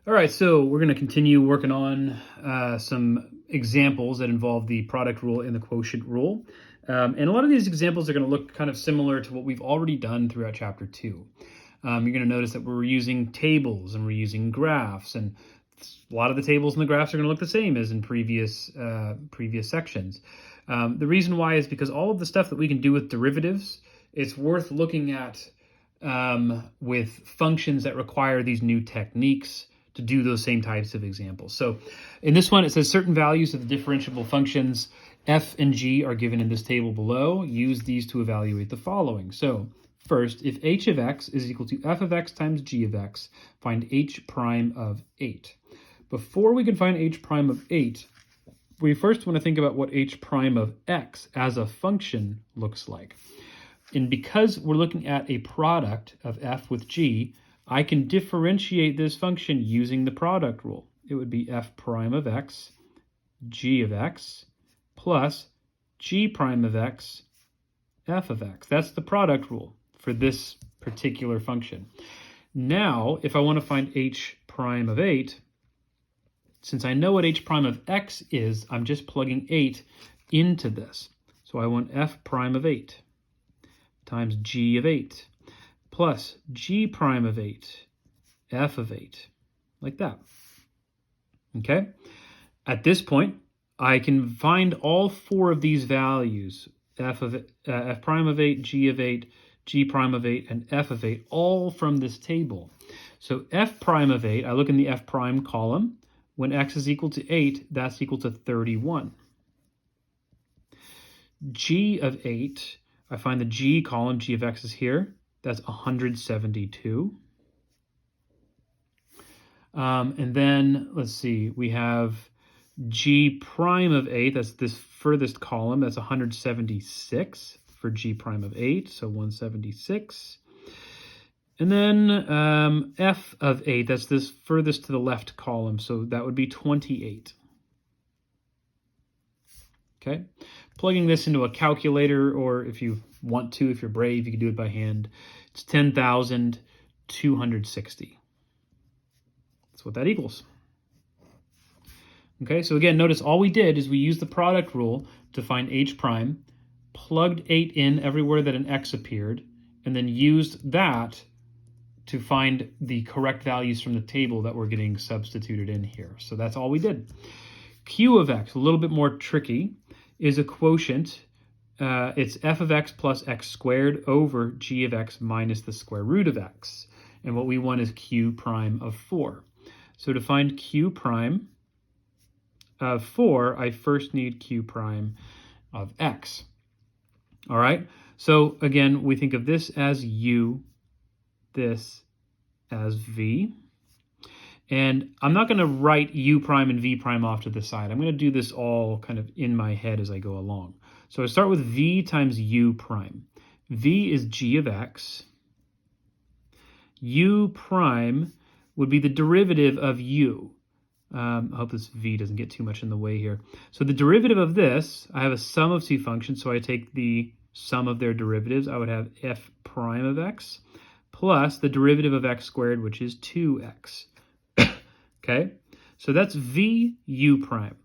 All right, so we're going to continue working on some examples that involve the product rule and the quotient rule. And a lot of these examples are going to look kind of similar to what we've already done throughout chapter 2. You're going to notice that we're using tables and we're using graphs, and a lot of the tables and the graphs are going to look the same as in previous sections. The reason why is because all of the stuff that we can do with derivatives, it's worth looking at with functions that require these new techniques to do those same types of examples. So in this one, it says certain values of the differentiable functions f and g are given in this table below. Use these to evaluate the following. So first, if h of x is equal to f of x times g of x, find h prime of 8. Before we can find h prime of 8, we first want to think about what h prime of x as a function looks like. And because we're looking at a product of f with g, I can differentiate this function using the product rule. It would be f prime of x, g of x, plus g prime of x, f of x. That's the product rule for this particular function. Now, if I want to find h prime of 8, since I know what h prime of x is, I'm just plugging 8 into this. So I want f prime of 8 times g of 8 plus g prime of 8, f of 8, like that. Okay? At this point, I can find all four of these values, f prime of 8, g of 8, g prime of 8, and f of 8, all from this table. So f prime of 8, I look in the f prime column. When x is equal to 8, that's equal to 31. G of 8, I find the g column, g of x is here. That's 172. And then, let's see, we have g prime of 8. That's this furthest column. That's 176 for g prime of 8, so 176. And then f of 8, that's this furthest to the left column, so that would be 28. Okay, plugging this into a calculator, or if you want to, if you're brave, you can do it by hand. It's 10,260. That's what that equals. Okay, so again, notice all we did is we used the product rule to find h prime, plugged 8 in everywhere that an x appeared, and then used that to find the correct values from the table that were getting substituted in here. So that's all we did. Q of x, a little bit more tricky, is a quotient. It's f of x plus x squared over g of x minus the square root of x. And what we want is q prime of 4. So to find q prime of 4, I first need q prime of x. All right, so again, we think of this as u, this as v. And I'm not going to write u prime and v prime off to the side. I'm going to do this all kind of in my head as I go along. So I start with v times u prime. V is g of x. U prime would be the derivative of u. I hope this v doesn't get too much in the way here. So the derivative of this, I have a sum of two functions, so I take the sum of their derivatives. I would have f prime of x plus the derivative of x squared, which is 2x. Okay, so that's v u prime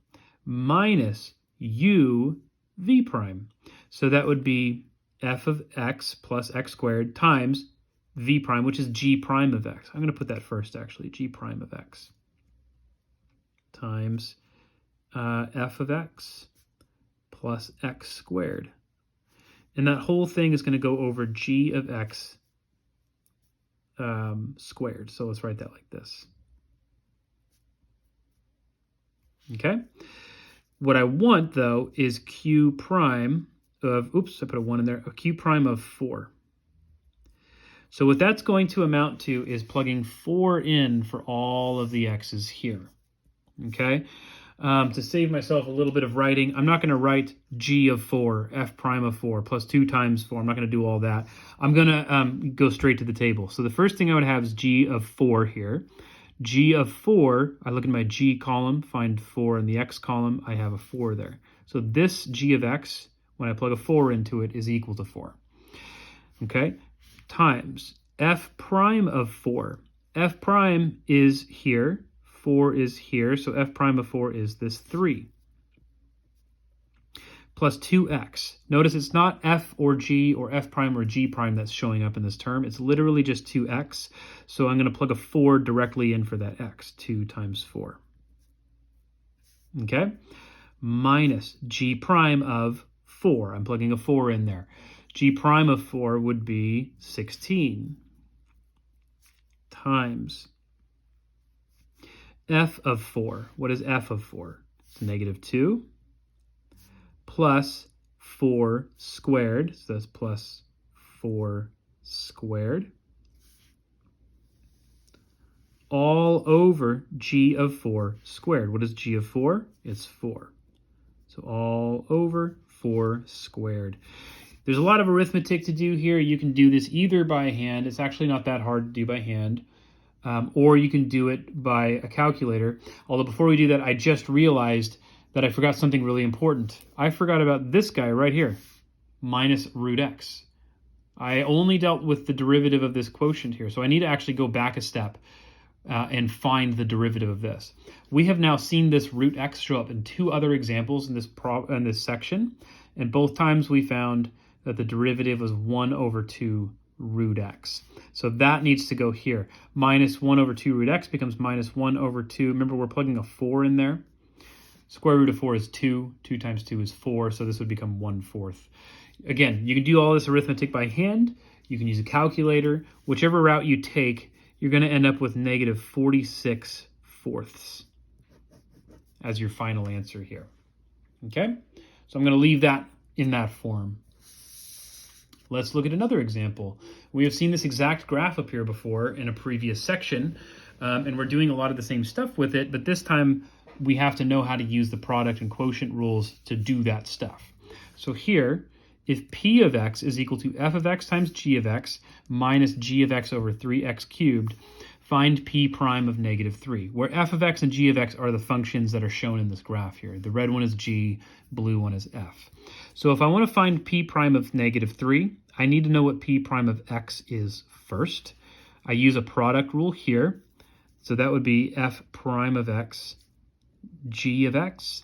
minus u v prime. So that would be f of x plus x squared times v prime, which is g prime of x. I'm going to put that first, actually, g prime of x times f of x plus x squared. And that whole thing is going to go over g of x squared. So let's write that like this. Okay. What I want, though, is q prime of, oops, I put a 1 in there, a q prime of 4. So what that's going to amount to is plugging 4 in for all of the x's here. Okay. To save myself a little bit of writing, I'm not going to write g of 4, f prime of 4, plus 2 times 4. I'm not going to do all that. I'm going to go straight to the table. So the first thing I would have is g of 4 here. G of 4, I look in my g column, find 4 in the x column, I have a 4 there. So this g of x, when I plug a 4 into it, is equal to 4. Okay, times f prime of 4. f prime is here, 4 is here, so f prime of 4 is this 3. Plus 2x. Notice it's not f or g or f prime or g prime that's showing up in this term. It's literally just 2x. So I'm going to plug a 4 directly in for that x. 2 times 4. Okay? Minus g prime of 4. I'm plugging a 4 in there. G prime of 4 would be 16 times f of 4. What is f of 4? It's negative 2 plus 4 squared. So that's plus 4 squared. All over g of 4 squared. What is g of 4? It's 4. So all over 4 squared. There's a lot of arithmetic to do here. You can do this either by hand. It's actually not that hard to do by hand. Or you can do it by a calculator. Although before we do that, I just realized that I forgot something really important. I forgot about this guy right here, minus root x. I only dealt with the derivative of this quotient here, so I need to actually go back a step and find the derivative of this. We have now seen this root x show up in 2 other examples in this section, and both times we found that the derivative was 1 over 2 root x. So that needs to go here. Minus 1 over 2 root x becomes minus 1 over 2. Remember, we're plugging a 4 in there. Square root of 4 is 2. 2 times 2 is 4, so this would become 1/4. Again, you can do all this arithmetic by hand. You can use a calculator. Whichever route you take, you're going to end up with negative 46/4 as your final answer here. Okay? So I'm going to leave that in that form. Let's look at another example. We have seen this exact graph up here before in a previous section, and we're doing a lot of the same stuff with it, but this time we have to know how to use the product and quotient rules to do that stuff. So here, if p of x is equal to f of x times g of x minus g of x over 3x cubed, find p prime of negative 3, where f of x and g of x are the functions that are shown in this graph here. The red one is g, blue one is f. So if I want to find p prime of negative 3, I need to know what p prime of x is first. I use a product rule here. So that would be f prime of x, g of x,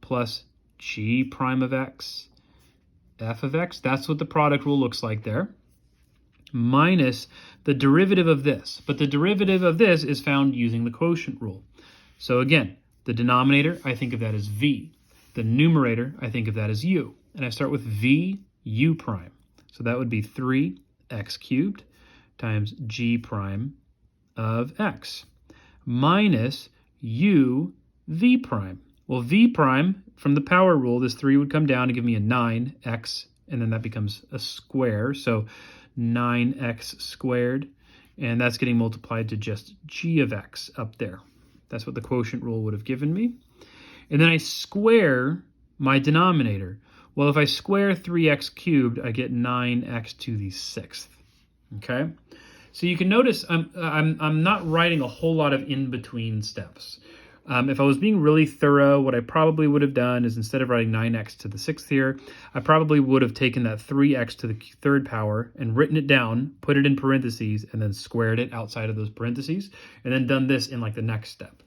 plus g prime of x, f of x. That's what the product rule looks like there. Minus the derivative of this. But the derivative of this is found using the quotient rule. So again, the denominator, I think of that as v. The numerator, I think of that as u. And I start with v u prime. So that would be 3x cubed times g prime of x minus u v prime. Well, v prime, from the power rule, this 3 would come down and give me a 9x, and then that becomes a square, so 9x squared, and that's getting multiplied to just g of x up there. That's what the quotient rule would have given me. And then I square my denominator. Well, if I square 3x cubed, I get 9x to the 6th, okay? So you can notice I'm not writing a whole lot of in-between steps. If I was being really thorough, what I probably would have done is instead of writing 9x to the 6th here, I probably would have taken that 3x to the 3rd power and written it down, put it in parentheses, and then squared it outside of those parentheses, and then done this in like the next step.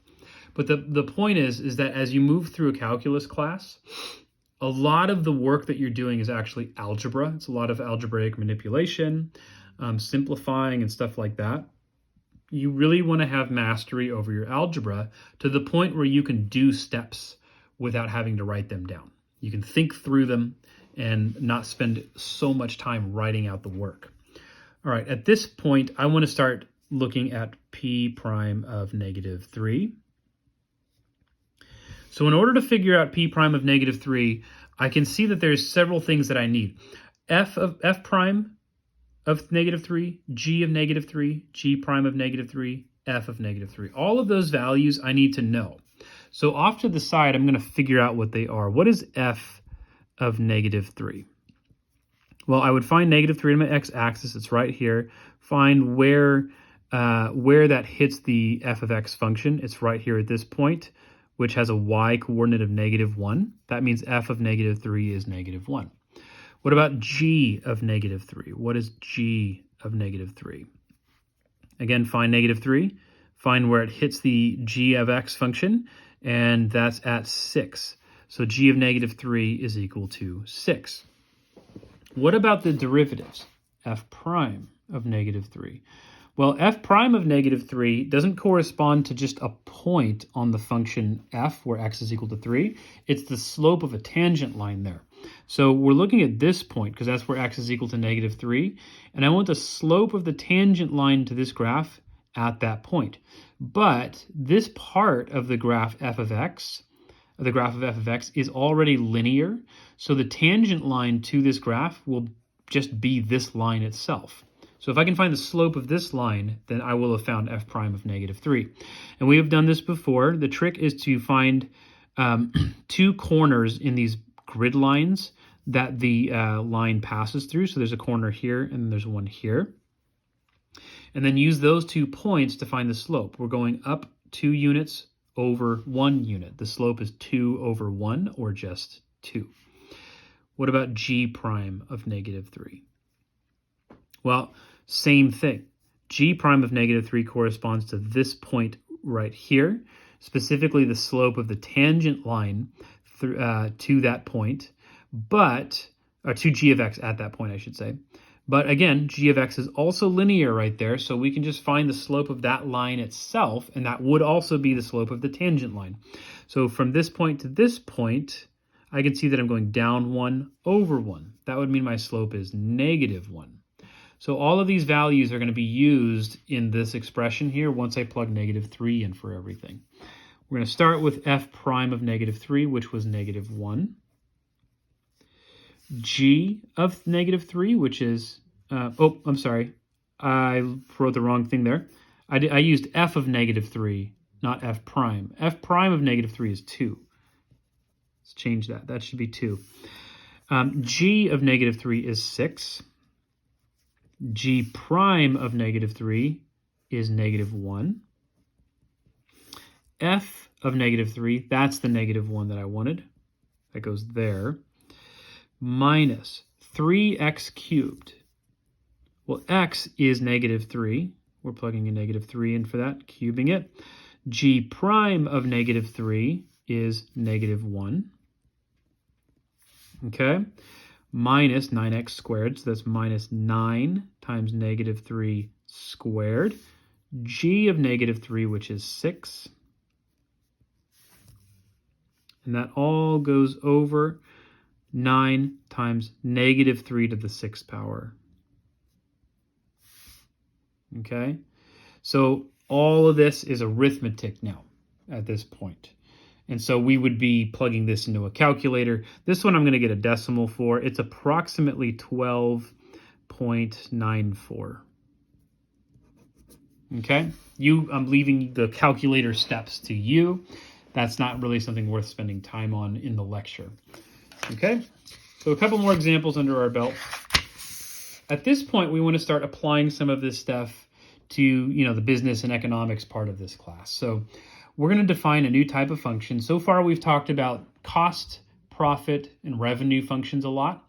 But the point is that as you move through a calculus class, a lot of the work that you're doing is actually algebra. It's a lot of algebraic manipulation, simplifying and stuff like that. You really want to have mastery over your algebra to the point where you can do steps without having to write them down. You can think through them and not spend so much time writing out the work. All right, at this point, I want to start looking at p prime of negative 3. So in order to figure out p prime of negative 3, I can see that there's several things that I need. F prime of negative 3, g of negative 3, g prime of negative 3, f of negative 3. All of those values I need to know. So off to the side, I'm going to figure out what they are. What is f of negative 3? Well, I would find negative 3 on my x-axis. It's right here. Find where that hits the f of x function. It's right here at this point, which has a y-coordinate of negative 1. That means f of negative 3 is negative 1. What about g of negative 3? What is g of negative 3? Again, find negative 3, find where it hits the g of x function, and that's at 6. So g of negative 3 is equal to 6. What about the derivatives? F prime of negative 3. Well, f prime of negative 3 doesn't correspond to just a point on the function f where x is equal to 3. It's the slope of a tangent line there. So we're looking at this point because that's where x is equal to negative 3. And I want the slope of the tangent line to this graph at that point. But this part of the graph f of x, is already linear. So the tangent line to this graph will just be this line itself. So if I can find the slope of this line, then I will have found f prime of negative 3. And we have done this before. The trick is to find two corners in these grid lines that the line passes through. So there's a corner here and there's one here. And then use those 2 points to find the slope. We're going up 2 units over 1 unit. The slope is 2 over 1 or just 2. What about g prime of negative 3? Well, same thing. G prime of negative 3 corresponds to this point right here, specifically the slope of the tangent line to that point, or to g of x at that point, I should say. But again, g of x is also linear right there, so we can just find the slope of that line itself, and that would also be the slope of the tangent line. So from this point to this point, I can see that I'm going down 1 over 1. That would mean my slope is negative 1. So all of these values are going to be used in this expression here once I plug negative 3 in for everything. We're going to start with f prime of negative 3, which was negative 1. G of negative 3, which is, I'm sorry, I wrote the wrong thing there. I used f of negative 3, not f prime. F prime of negative 3 is 2. Let's change that. That should be 2. G of negative 3 is 6. G prime of negative 3 is negative 1. F of negative 3, that's the negative 1 that I wanted. That goes there. Minus 3x cubed. Well, x is negative 3. We're plugging a negative 3 in for that, cubing it. G prime of negative 3 is negative 1. Okay. Minus 9x squared, so that's minus 9 times negative 3 squared. G of negative 3, which is 6. And that all goes over 9 times negative 3 to the 6th power. Okay? So all of this is arithmetic now at this point. And so we would be plugging this into a calculator. This one I'm going to get a decimal for. It's approximately 12.94. Okay? I'm leaving the calculator steps to you. That's not really something worth spending time on in the lecture. Okay? So a couple more examples under our belt. At this point, we want to start applying some of this stuff to, the business and economics part of this class. So we're going to define a new type of function. So far, we've talked about cost, profit, and revenue functions a lot.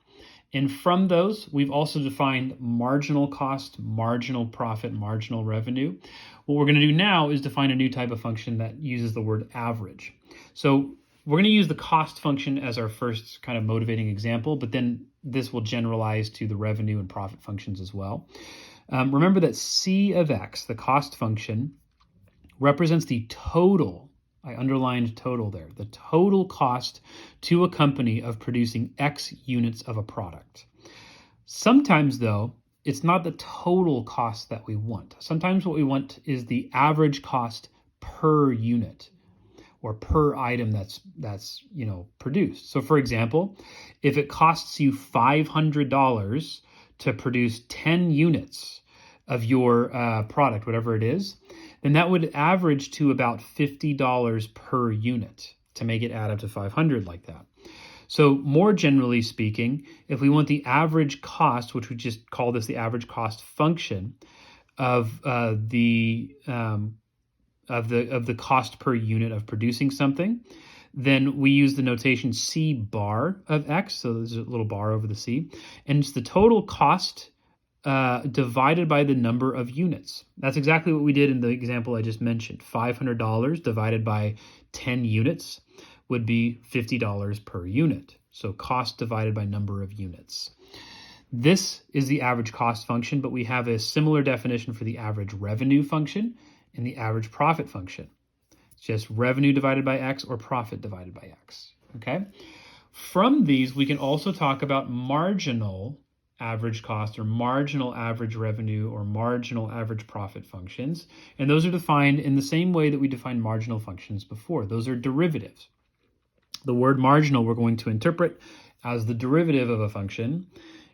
And from those, we've also defined marginal cost, marginal profit, marginal revenue. What we're going to do now is define a new type of function that uses the word average. So we're going to use the cost function as our first kind of motivating example, but then this will generalize to the revenue and profit functions as well. Remember that c of x, the cost function, represents the total, I underlined total there, the total cost to a company of producing X units of a product. Sometimes, though, it's not the total cost that we want. Sometimes what we want is the average cost per unit or per item that's produced. So for example, if it costs you $500 to produce 10 units of your product, whatever it is, then that would average to about $50 per unit to make it add up to 500 like that. So more generally speaking, if we want the average cost, which we just call this the average cost function of the cost per unit of producing something, then we use the notation C bar of X. So there's a little bar over the C, and it's the total cost divided by the number of units. That's exactly what we did in the example I just mentioned. $500 divided by 10 units would be $50 per unit. So cost divided by number of units. This is the average cost function, but we have a similar definition for the average revenue function and the average profit function. It's just revenue divided by X or profit divided by X, okay? From these, we can also talk about marginal average cost or marginal average revenue or marginal average profit functions. And those are defined in the same way that we defined marginal functions before. Those are derivatives. The word marginal we're going to interpret as the derivative of a function.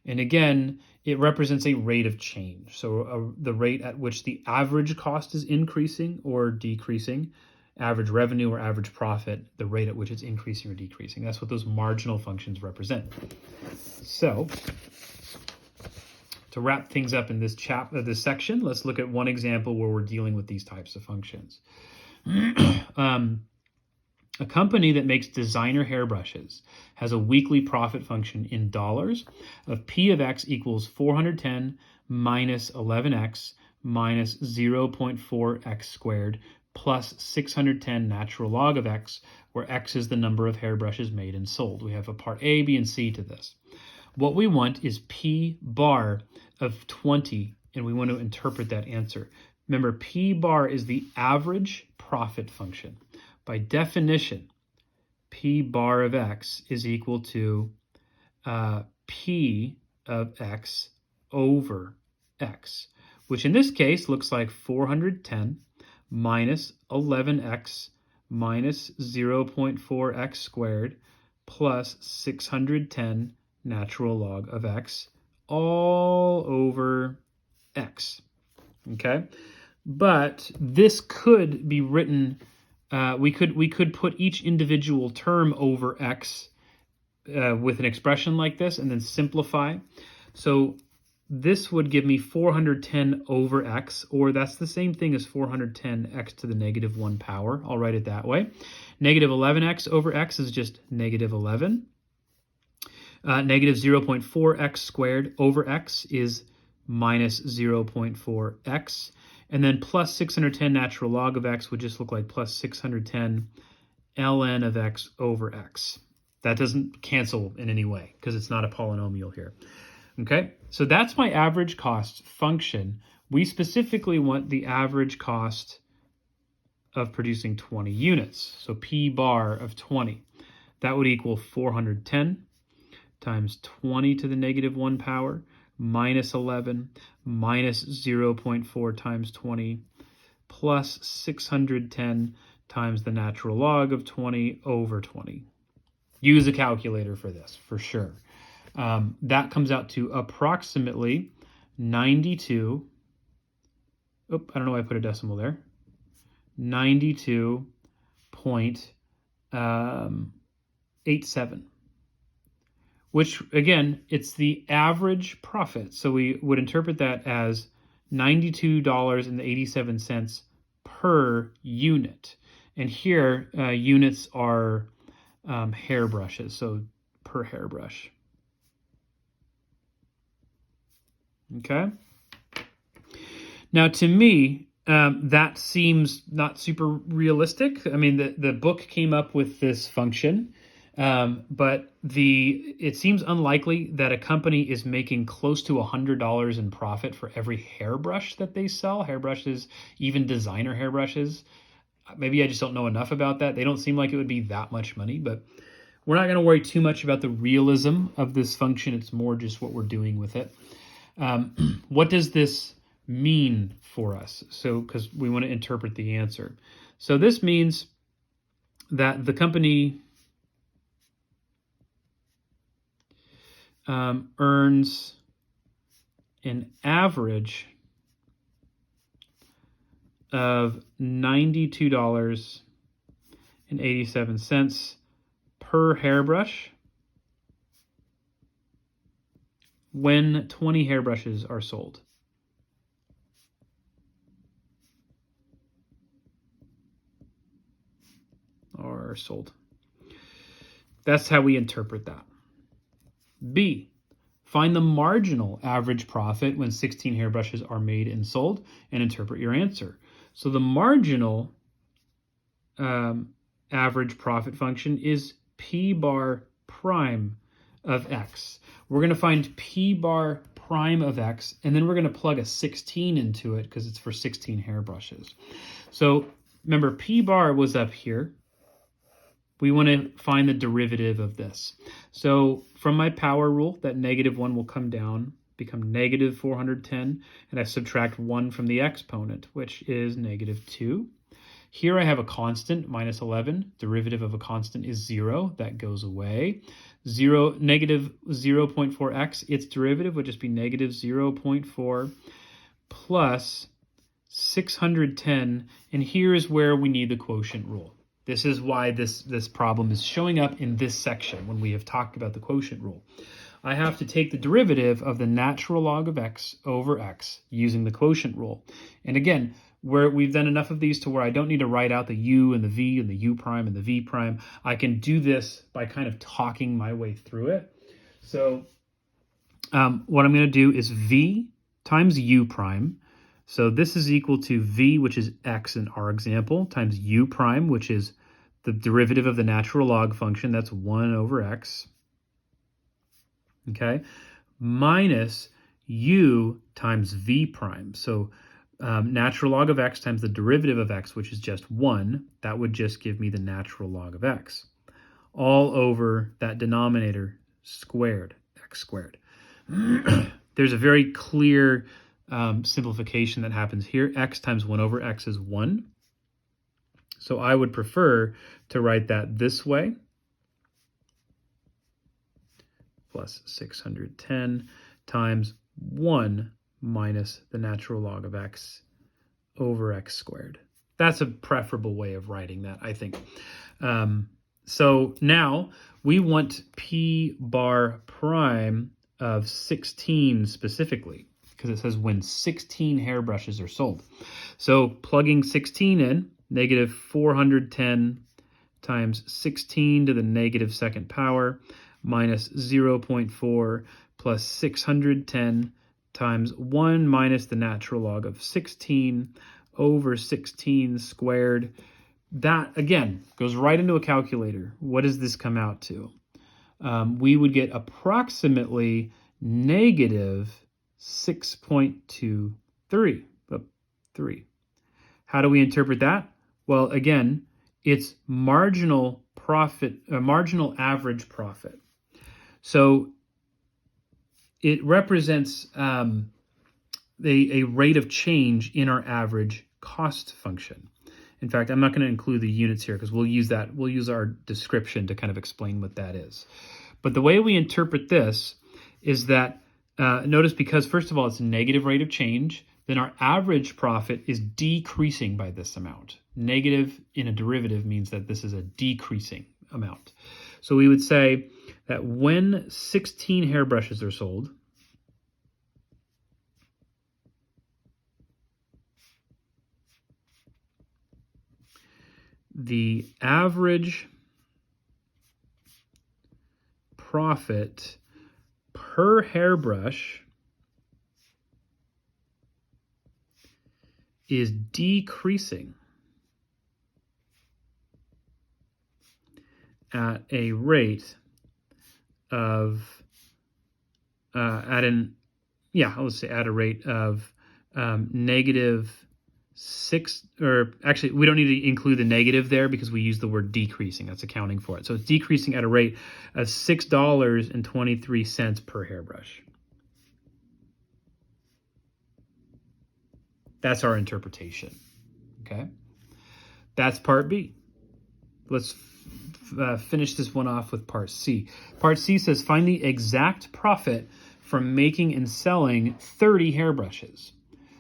And again, it represents a rate of change. So the rate at which the average cost is increasing or decreasing, average revenue or average profit, the rate at which it's increasing or decreasing. That's what those marginal functions represent. So to wrap things up in this this section, let's look at one example where we're dealing with these types of functions. A company that makes designer hairbrushes has a weekly profit function in dollars of P of X equals 410 minus 11X minus 0.4X squared plus 610 natural log of X, where X is the number of hairbrushes made and sold. We have a part A, B, and C to this. What we want is P bar of 20, and we want to interpret that answer. Remember, P bar is the average profit function. By definition, P bar of X is equal to P of X over X, which in this case looks like 410 minus 11X minus 0.4X squared plus 610 natural log of X all over X, okay? But this could be written, we could put each individual term over X with an expression like this and then simplify. So this would give me 410 over X, or that's the same thing as 410X to the negative 1 power. I'll write it that way. Negative 11X over X is just negative 11. Negative 0.4X squared over X is minus 0.4X. And then plus 610 natural log of X would just look like plus 610 ln of X over X. That doesn't cancel in any way because it's not a polynomial here. Okay, so that's my average cost function. We specifically want the average cost of producing 20 units. So P bar of 20. That would equal 410 times 20 to the negative 1 power minus 11 minus 0.4 times 20 plus 610 times the natural log of 20 over 20. Use a calculator for this, for sure. That comes out to approximately 92, I don't know why I put a decimal there, 92.87, which, again, it's the average profit. So we would interpret that as $92.87 per unit. And here, units are hairbrushes, so per hairbrush. Okay. Now, to me, that seems not super realistic. I mean, the book came up with this function, but it seems unlikely that a company is making close to $100 in profit for every hairbrush that they sell. Hairbrushes, even designer hairbrushes. Maybe I just don't know enough about that. They don't seem like it would be that much money, but we're not going to worry too much about the realism of this function. It's more just what we're doing with it. What does this mean for us? So, because we want to interpret the answer. So this means that the company earns an average of $92.87 per hairbrush when 20 hairbrushes are sold. Or sold. That's how we interpret that. B, Find the marginal average profit when 16 hairbrushes are made and sold, and interpret your answer. So the marginal average profit function is P bar prime of X. We're going to find P bar prime of X, and then we're going to plug a 16 into it because it's for 16 hairbrushes. So remember, P bar was up here. We want to find the derivative of this. So from my power rule, that -1 will come down, become negative 410, and I subtract 1 from the exponent, which is -2. Here I have a constant, minus 11. Derivative of a constant is 0. That goes away. Negative 0.4x, its derivative would just be negative 0.4 plus 610. And here is where we need the quotient rule. This is why this problem is showing up in this section when we have talked about the quotient rule. I have to take the derivative of the natural log of x over x using the quotient rule. And again, we've done enough of these to where I don't need to write out the u and the v and the u prime and the v prime. I can do this by kind of talking my way through it. So what I'm going to do is v times u prime. So this is equal to v, which is x in our example, times u prime, which is the derivative of the natural log function. That's 1 over x. Okay, minus u times v prime. So natural log of x times the derivative of x, which is just 1, that would just give me the natural log of x, all over that denominator squared, x squared. There's a very clear simplification that happens here. X times 1 over x is 1. So I would prefer to write that this way, plus 610 times 1 minus the natural log of x over x squared. That's a preferable way of writing that, I think. So now we want P bar prime of 16 specifically, because it says when 16 hairbrushes are sold. So plugging 16 in, negative 410 times 16 to the negative second power minus 0.4 plus 610 times 1 minus the natural log of 16 over 16 squared. That, again, goes right into a calculator. What does this come out to? We would get approximately negative 6.23. How do we interpret that? Well, again, it's marginal profit, marginal average profit. So it represents a rate of change in our average cost function. In fact, I'm not going to include the units here because we'll use our description to kind of explain what that is. But the way we interpret this is that, notice, because first of all, it's a negative rate of change, then our average profit is decreasing by this amount. Negative in a derivative means that this is a decreasing amount. So we would say that when 16 hairbrushes are sold, the average profit per hairbrush is decreasing at a rate of negative 6, or actually we don't need to include the negative there because we use the word decreasing. That's accounting for it. So it's decreasing at a rate of $6.23 per hairbrush. That's our interpretation. Okay, that's part B. Let's finish this one off with part C. Part C says find the exact profit from making and selling 30 hairbrushes.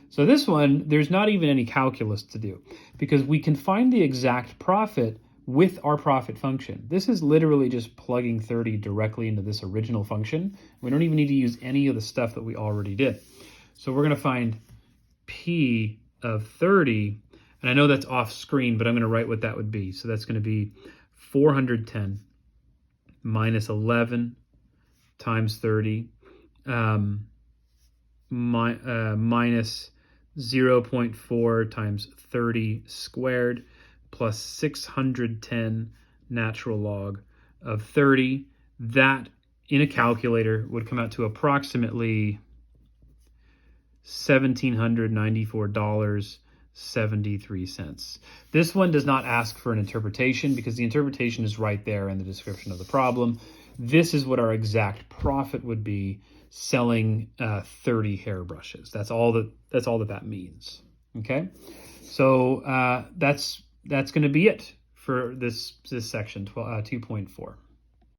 So this one, there's not even any calculus to do because we can find the exact profit with our profit function. This is literally just plugging 30 directly into this original function. We don't even need to use any of the stuff that we already did. So we're going to find P of 30, and I know that's off screen, but I'm going to write what that would be. So that's going to be 410 minus 11 times 30 minus 0.4 times 30 squared plus 610 natural log of 30. That, in a calculator, would come out to approximately $1,794.73. This one does not ask for an interpretation because the interpretation is right there in the description of the problem. This is what our exact profit would be selling 30 hairbrushes. That's all that means. Okay, so that's going to be it for this section 2.4.